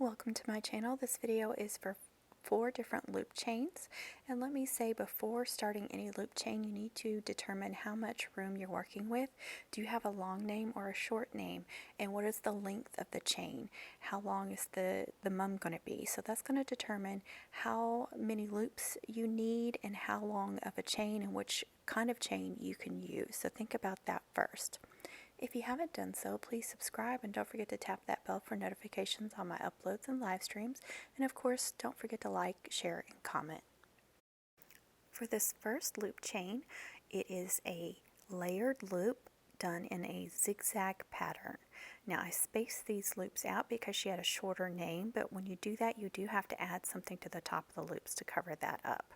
Welcome to my channel. This video is for 4 different loop chains, and let me say before starting any loop chain you need to determine how much room you're working with. Do you have a long name or a short name, and what is the length of the chain? How long is the mum going to be? So that's going to determine how many loops you need and how long of a chain and which kind of chain you can use. So think about that first. If you haven't done so, please subscribe and don't forget to tap that bell for notifications on my uploads and live streams. And of course, don't forget to like, share, and comment. For this first loop chain, it is a layered loop done in a zigzag pattern. Now I spaced these loops out because she had a shorter name, but when you do that, you do have to add something to the top of the loops to cover that up.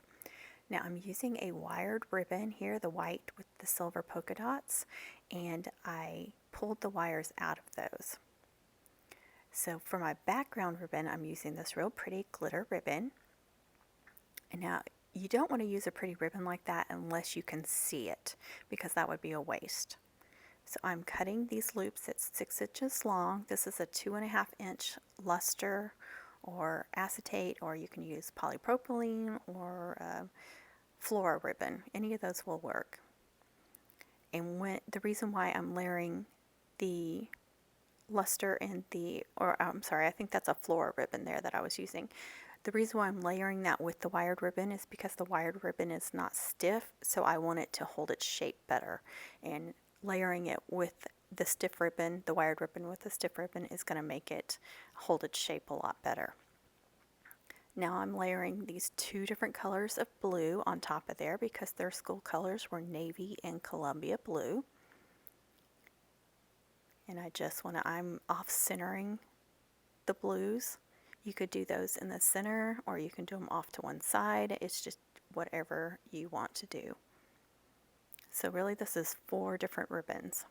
Now I'm using a wired ribbon here, the white with the silver polka dots, and I pulled the wires out of those. So for my background ribbon, I'm using this real pretty glitter ribbon. And now you don't want to use a pretty ribbon like that unless you can see it, because that would be a waste. So I'm cutting these loops at 6 inches long. This is a 2.5 inch luster or acetate, or you can use polypropylene or Flora ribbon. Any of those will work. And the reason why I'm layering the luster and I think that's a Flora ribbon there that I was using. The reason why I'm layering that with the wired ribbon is because the wired ribbon is not stiff, so I want it to hold its shape better. And layering it with the stiff ribbon, the wired ribbon with the stiff ribbon, is going to make it hold its shape a lot better. Now I'm layering these 2 different colors of blue on top of there because their school colors were navy and Columbia blue. And I'm off-centering the blues. You could do those in the center or you can do them off to one side. It's just whatever you want to do. So really this is 4 different ribbons.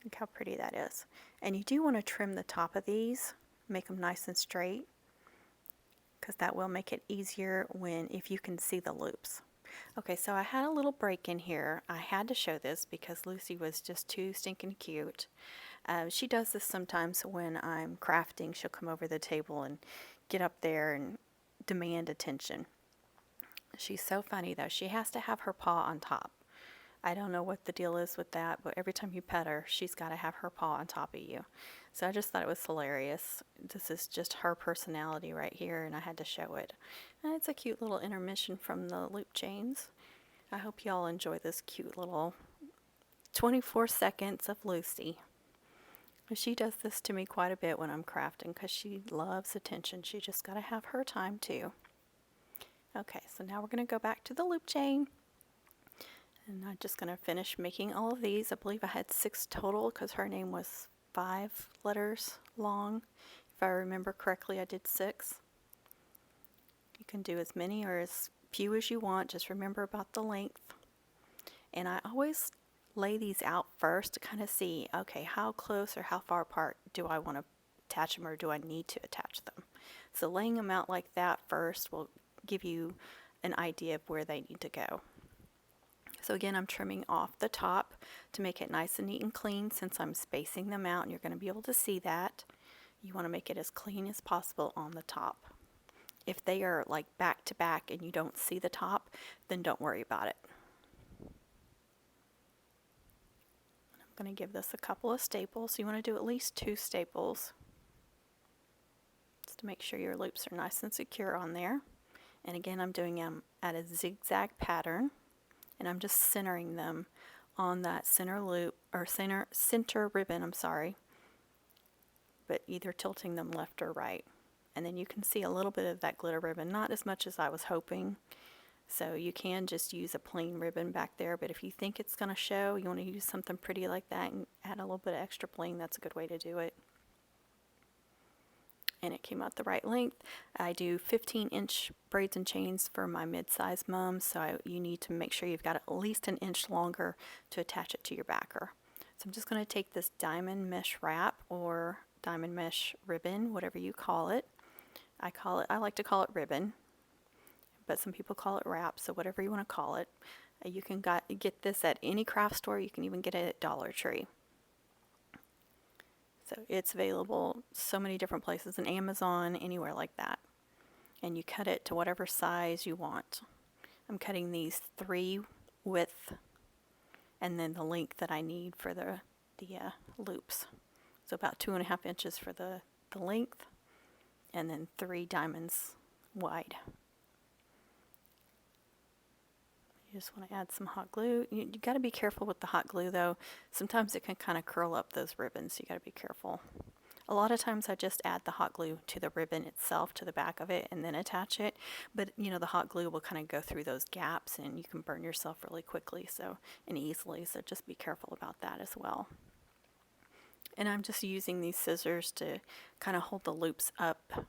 Look how pretty that is. And you do want to trim the top of these, make them nice and straight, because that will make it easier if you can see the loops. Okay, so I had a little break in here. I had to show this because Lucy was just too stinking cute. She does this sometimes when I'm crafting. She'll come over the table and get up there and demand attention. She's so funny though. She has to have her paw on top. I don't know what the deal is with that, but every time you pet her, she's got to have her paw on top of you. So I just thought it was hilarious. This is just her personality right here, and I had to show it. And it's a cute little intermission from the loop chains. I hope y'all enjoy this cute little 24 seconds of Lucy. She does this to me quite a bit when I'm crafting because she loves attention. She just got to have her time too. Okay, so now we're going to go back to the loop chain. And I'm just going to finish making all of these. I believe I had 6 total because her name was 5 letters long. If I remember correctly, I did 6. You can do as many or as few as you want. Just remember about the length. And I always lay these out first to kind of see, okay, how close or how far apart do I want to attach them, or do I need to attach them? So laying them out like that first will give you an idea of where they need to go. So again, I'm trimming off the top to make it nice and neat and clean since I'm spacing them out, and you're going to be able to see that. You want to make it as clean as possible on the top. If they are like back to back and you don't see the top, then don't worry about it. I'm going to give this a couple of staples. You want to do at least 2 staples just to make sure your loops are nice and secure on there. And again, I'm doing them at a zigzag pattern. And I'm just centering them on that center loop, or center ribbon, I'm sorry, but either tilting them left or right. And then you can see a little bit of that glitter ribbon, not as much as I was hoping. So you can just use a plain ribbon back there, but if you think it's going to show, you want to use something pretty like that and add a little bit of extra bling, that's a good way to do it. And it came out the right length. I do 15-inch braids and chains for my mid-size mums, so you need to make sure you've got at least an inch longer to attach it to your backer. So I'm just going to take this diamond mesh wrap or diamond mesh ribbon, whatever you call it. I like to call it ribbon, but some people call it wrap, so whatever you want to call it. You can get this at any craft store. You can even get it at Dollar Tree. So it's available so many different places, in Amazon, anywhere like that. And you cut it to whatever size you want. I'm cutting these 3 width and then the length that I need for the loops. So about 2.5 inches for the length, and then 3 diamonds wide. You just want to add some hot glue. You got to be careful with the hot glue though. Sometimes it can kind of curl up those ribbons, so you got to be careful. A lot of times I just add the hot glue to the ribbon itself, to the back of it, and then attach it. But you know, the hot glue will kind of go through those gaps and you can burn yourself really quickly and easily, so just be careful about that as well. And I'm just using these scissors to kind of hold the loops up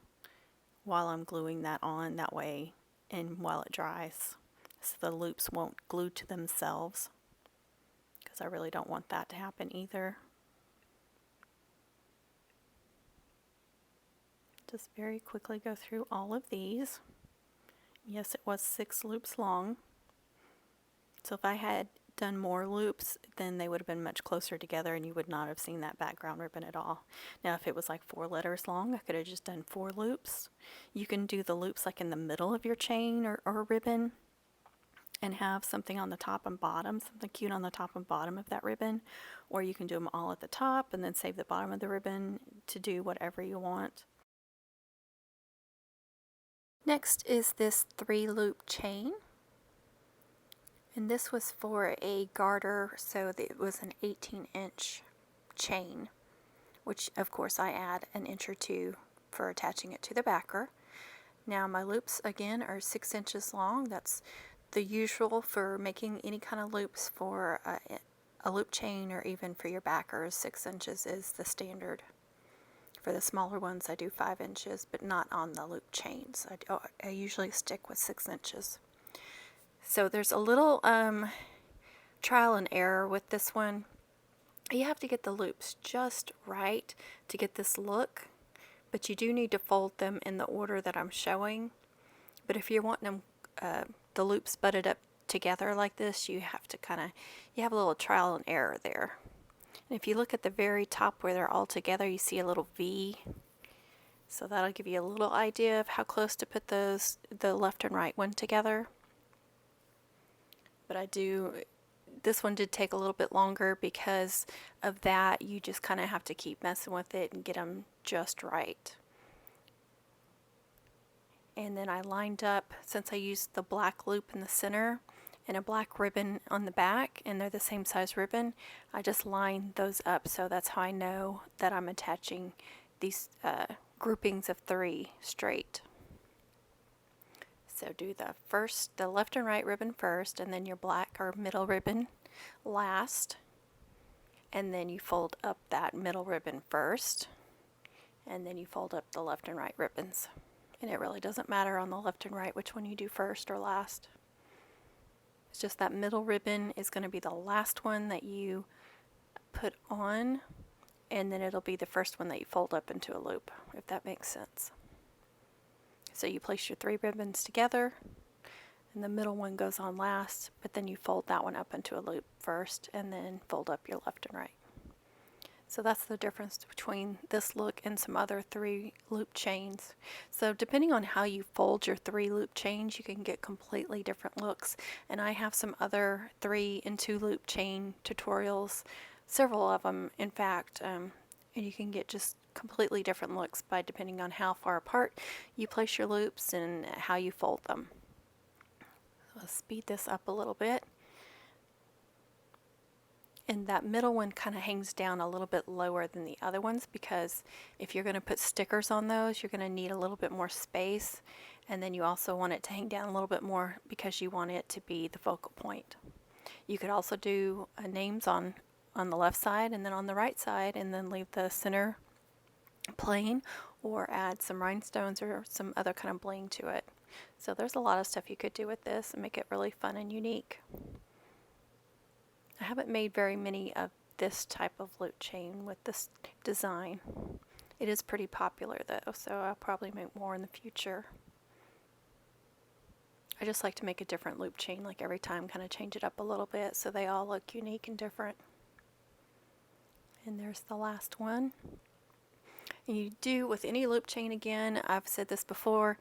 while I'm gluing that on, that way, and while it dries, so the loops won't glue to themselves, because I really don't want that to happen either. Just very quickly go through all of these. Yes, it was 6 loops long. So if I had done more loops, then they would have been much closer together and you would not have seen that background ribbon at all. Now if it was like 4 letters long, I could have just done 4 loops. You can do the loops like in the middle of your chain or ribbon and have something on the top and bottom, something cute on the top and bottom of that ribbon. Or you can do them all at the top and then save the bottom of the ribbon to do whatever you want. Next is this 3-loop chain. And this was for a garter, so it was an 18-inch chain, which of course I add an inch or 2 for attaching it to the backer. Now my loops again are 6 inches long. That's the usual for making any kind of loops for a loop chain, or even for your backers. 6 inches is the standard. For the smaller ones I do 5 inches, but not on the loop chains. I usually stick with 6 inches. So there's a little trial and error with this one. You have to get the loops just right to get this look, but you do need to fold them in the order that I'm showing. But if you're wanting them, the loops butted up together like this, you have to you have a little trial and error there. And if you look at the very top where they're all together, you see a little V. So that'll give you a little idea of how close to put the left and right one together. But this one did take a little bit longer because of that. You just kind of have to keep messing with it and get them just right. And then I lined up, since I used the black loop in the center and a black ribbon on the back, and they're the same size ribbon, I just lined those up, so that's how I know that I'm attaching these groupings of 3 straight. So do the left and right ribbon first, and then your black or middle ribbon last, and then you fold up that middle ribbon first, and then you fold up the left and right ribbons. And it really doesn't matter on the left and right which one you do first or last. It's just that middle ribbon is going to be the last one that you put on, and then it'll be the first one that you fold up into a loop, if that makes sense. So you place your 3 ribbons together, and the middle one goes on last, but then you fold that one up into a loop first, and then fold up your left and right. So that's the difference between this look and some other 3-loop chains. So depending on how you fold your 3-loop chains, you can get completely different looks. And I have some other 3 and 2-loop chain tutorials, several of them in fact, and you can get just completely different looks by depending on how far apart you place your loops and how you fold them. Let's speed this up a little bit. And that middle one kind of hangs down a little bit lower than the other ones, because if you're going to put stickers on those, you're going to need a little bit more space, and then you also want it to hang down a little bit more because you want it to be the focal point. You could also do names on the left side and then on the right side, and then leave the center plain, or add some rhinestones or some other kind of bling to it. So there's a lot of stuff you could do with this and make it really fun and unique. I haven't made very many of this type of loop chain with this design. It is pretty popular though, so I'll probably make more in the future. I just like to make a different loop chain like every time, kind of change it up a little bit so they all look unique and different. And there's the last one. You do with any loop chain, again, I've said this before,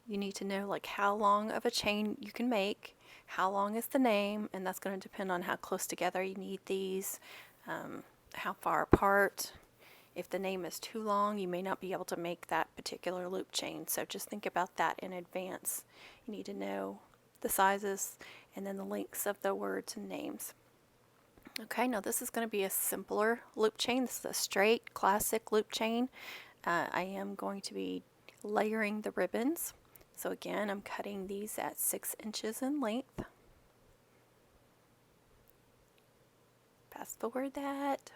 you need to know like how long of a chain you can make, how long is the name, and that's going to depend on how close together you need these, how far apart. If the name is too long, you may not be able to make that particular loop chain, so just think about that in advance. You need to know the sizes and then the lengths of the words and names. Okay, now this is going to be a simpler loop chain. This is a straight classic loop chain. I am going to be layering the ribbons. So again, I'm cutting these at 6 inches in length. Fast forward that.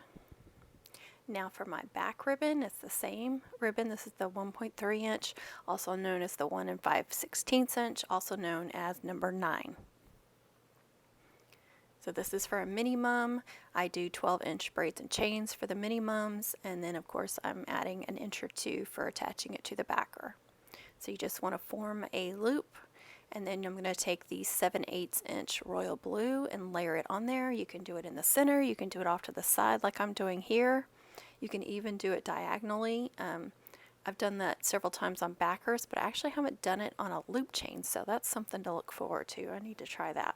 Now for my back ribbon, it's the same ribbon. This is the 1.3 inch, also known as the 1 5/16 inch, also known as number 9. So this is for a minimum. I do 12-inch braids and chains for the minimums, and then of course I'm adding an inch or 2 for attaching it to the backer. So you just want to form a loop, and then I'm going to take the 7/8 inch royal blue and layer it on there. You can do it in the center, you can do it off to the side like I'm doing here. You can even do it diagonally. I've done that several times on backers, but I actually haven't done it on a loop chain, so that's something to look forward to. I need to try that.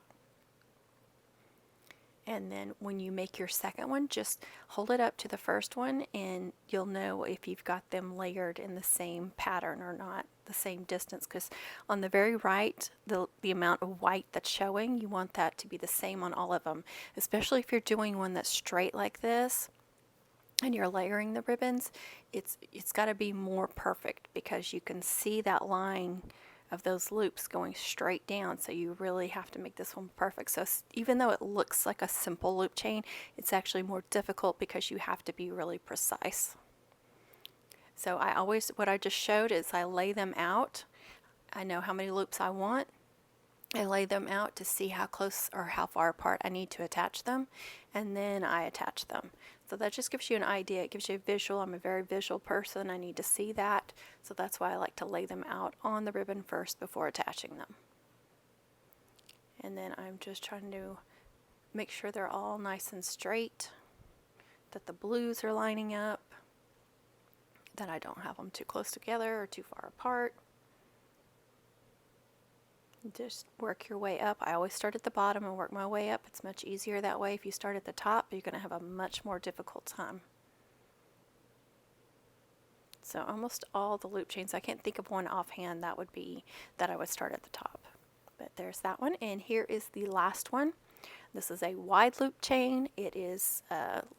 And then when you make your second one, just hold it up to the first one and you'll know if you've got them layered in the same pattern or not, the same distance, because on the very right, the amount of white that's showing, you want that to be the same on all of them, especially if you're doing one that's straight like this and you're layering the ribbons. It's got to be more perfect because you can see that line of those loops going straight down, so you really have to make this one perfect. So even though it looks like a simple loop chain, it's actually more difficult because you have to be really precise. So what I just showed is I lay them out. I know how many loops I want. I lay them out to see how close or how far apart I need to attach them, and then I attach them. So that just gives you an idea. It gives you a visual. I'm a very visual person. I need to see that. So that's why I like to lay them out on the ribbon first before attaching them. And then I'm just trying to make sure they're all nice and straight, that the blues are lining up, that I don't have them too close together or too far apart. Just work your way up. I always start at the bottom and work my way up. It's much easier that way. If you start at the top, you're going to have a much more difficult time. So almost all the loop chains, I can't think of one offhand that would be that I would start at the top. But there's that one, and here is the last one. This is a wide loop chain. It is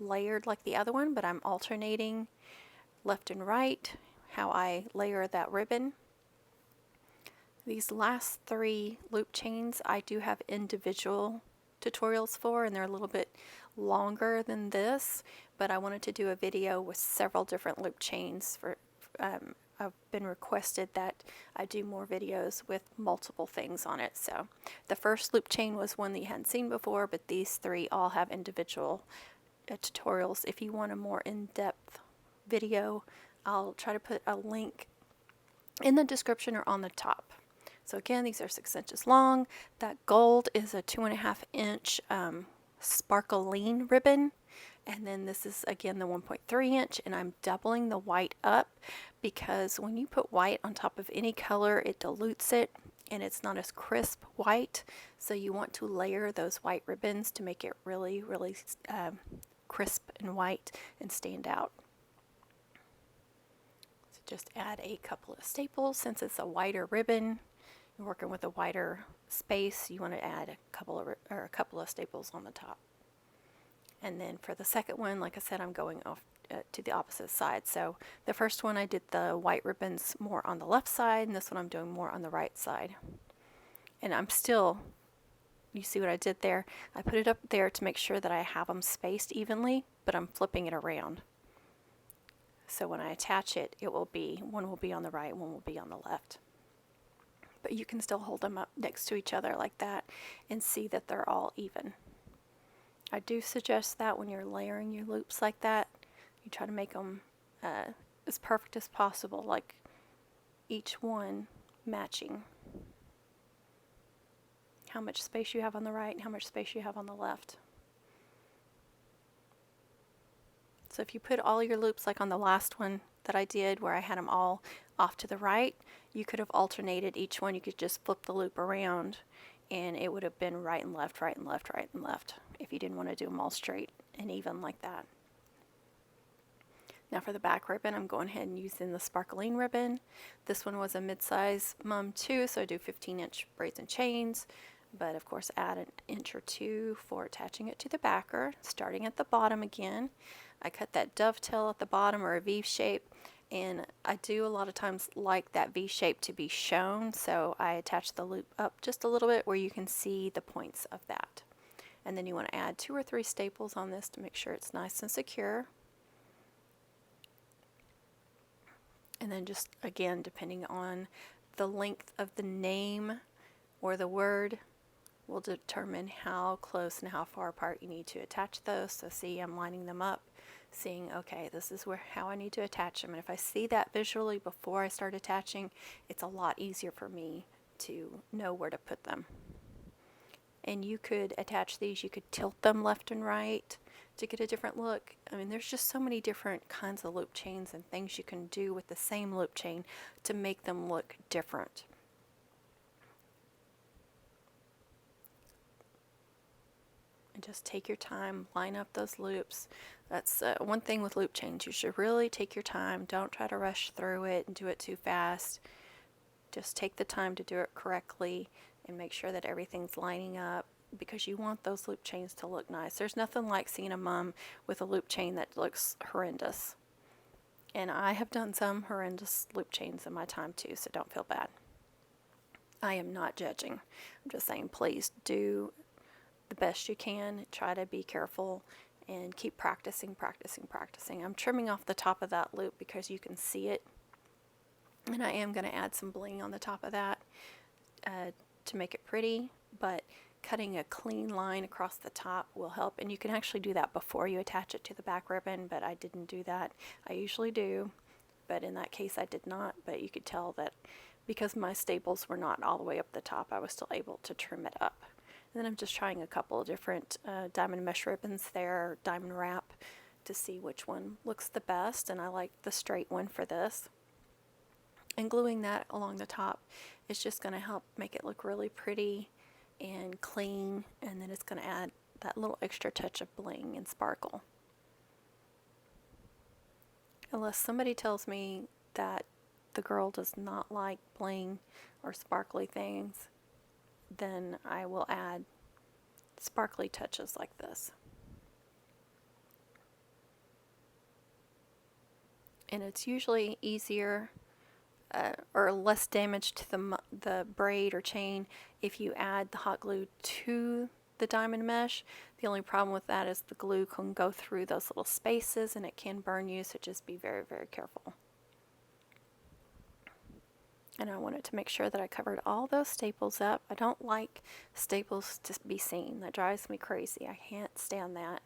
layered like the other one, but I'm alternating left and right how I layer that ribbon. These last 3 loop chains I do have individual tutorials for, and they're a little bit longer than this, but I wanted to do a video with several different loop chains. I've been requested that I do more videos with multiple things on it. So the first loop chain was one that you hadn't seen before, but these 3 all have individual tutorials. If you want a more in-depth video, I'll try to put a link in the description or on the top. So again, these are 6 inches long. That gold is a 2.5 inch sparkling ribbon. And then this is again the 1.3 inch, and I'm doubling the white up because when you put white on top of any color, it dilutes it and it's not as crisp white. So you want to layer those white ribbons to make it really, really crisp and white and stand out. So just add a couple of staples. Since it's a wider ribbon, you're working with a wider space, you want to add a couple of staples on the top. And then for the second one, like I said, I'm going off to the opposite side. So the first one I did the white ribbons more on the left side, and this one I'm doing more on the right side. And I'm still, you see what I did there? I put it up there to make sure that I have them spaced evenly, but I'm flipping it around. So when I attach it, one will be on the right, one will be on the left. But you can still hold them up next to each other like that and see that they're all even. I do suggest that when you're layering your loops like that, you try to make them as perfect as possible, like each one matching how much space you have on the right and how much space you have on the left. So if you put all your loops like on the last one that I did where I had them all off to the right, you could have alternated each one. You could just flip the loop around and it would have been right and left, right and left, right and left, if you didn't want to do them all straight and even like that. Now for the back ribbon, I'm going ahead and using the sparkling ribbon. This one was a mid-size mum too, so I do 15-inch braids and chains, but of course add an inch or two for attaching it to the backer. Starting at the bottom again, I cut that dovetail at the bottom, or a V shape, and I do a lot of times like that V shape to be shown, so I attach the loop up just a little bit where you can see the points of that. And then you want to add 2 or 3 staples on this to make sure it's nice and secure. And then just again, depending on the length of the name or the word, will determine how close and how far apart you need to attach those. So see, I'm lining them up, seeing, okay, this is how I need to attach them. And if I see that visually before I start attaching, it's a lot easier for me to know where to put them. And you could attach these, you could tilt them left and right to get a different look. I mean, there's just so many different kinds of loop chains and things you can do with the same loop chain to make them look different. And just take your time, line up those loops. That's one thing with loop chains. You should really take your time. Don't try to rush through it and do it too fast. Just take the time to do it correctly and make sure that everything's lining up, because you want those loop chains to look nice. There's nothing like seeing a mum with a loop chain that looks horrendous. And I have done some horrendous loop chains in my time too, so don't feel bad. I am not judging. I'm just saying, please do the best you can. Try to be careful and keep practicing, practicing, practicing. I'm trimming off the top of that loop because you can see it. And I am going to add some bling on the top of that to make it pretty, but cutting a clean line across the top will help. And you can actually do that before you attach it to the back ribbon, but I didn't do that. I usually do, but in that case I did not. But you could tell that because my staples were not all the way up the top, I was still able to trim it up. And then I'm just trying a couple of different diamond mesh ribbons there, diamond wrap, to see which one looks the best, and I like the straight one for this. And gluing that along the top is just going to help make it look really pretty and clean, and then it's going to add that little extra touch of bling and sparkle. Unless somebody tells me that the girl does not like bling or sparkly things, then I will add sparkly touches like this. And it's usually easier or less damage to the braid or chain if you add the hot glue to the diamond mesh. The only problem with that is the glue can go through those little spaces and it can burn you, so just be very, very careful. And I wanted to make sure that I covered all those staples up. I don't like staples to be seen. That drives me crazy. I can't stand that.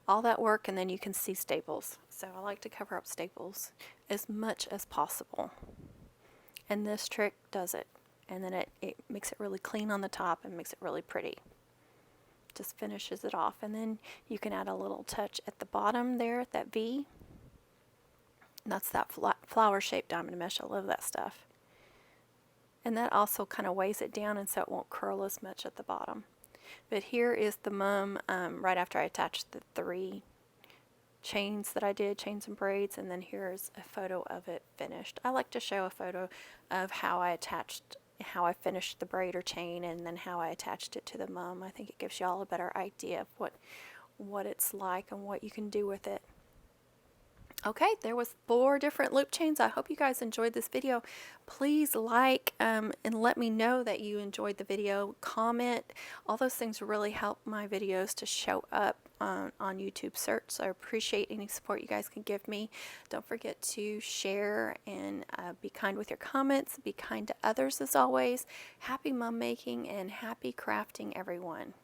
All that work and then you can see staples. So I like to cover up staples as much as possible. And this trick does it. And then it makes it really clean on the top and makes it really pretty. Just finishes it off. And then you can add a little touch at the bottom there at that V. And that's that flower-shaped diamond mesh. I love that stuff. And that also kind of weighs it down, and so it won't curl as much at the bottom. But here is the mum right after I attached the 3 chains that I did, chains and braids, and then here's a photo of it finished. I like to show a photo of how I finished the braid or chain, and then how I attached it to the mum. I think it gives y'all a better idea of what it's like and what you can do with it. Okay, there was 4 different loop chains. I hope you guys enjoyed this video. Please like and let me know that you enjoyed the video. Comment. All those things really help my videos to show up on YouTube search. So I appreciate any support you guys can give me. Don't forget to share and be kind with your comments. Be kind to others as always. Happy mum making and happy crafting, everyone.